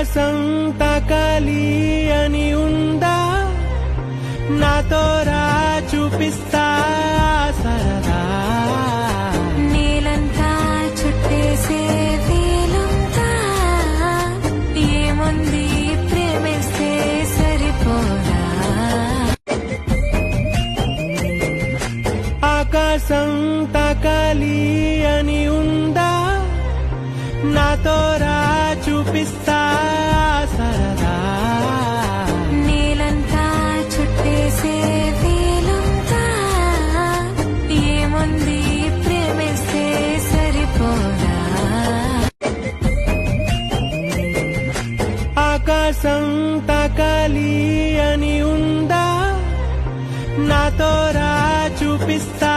ఆకాశం తాకాలి అని ఉందా, నాతో రా చూపిస్తా సరదా. నేలంతా చుట్టేసే వేలుంతా, ఏముంది ప్రేమిస్తే సరిపోదా. ఆకాశం తాకాలి అని ఉందా, నాతో రా చూపిస్తా సరదా. నేలంతా చుట్టేసే వేలుంతా, ఏముంది ప్రేమిస్తే సరిపోదా. ఆకాశం తాకాలి అని ఉందా, నాతో రా చూపిస్తా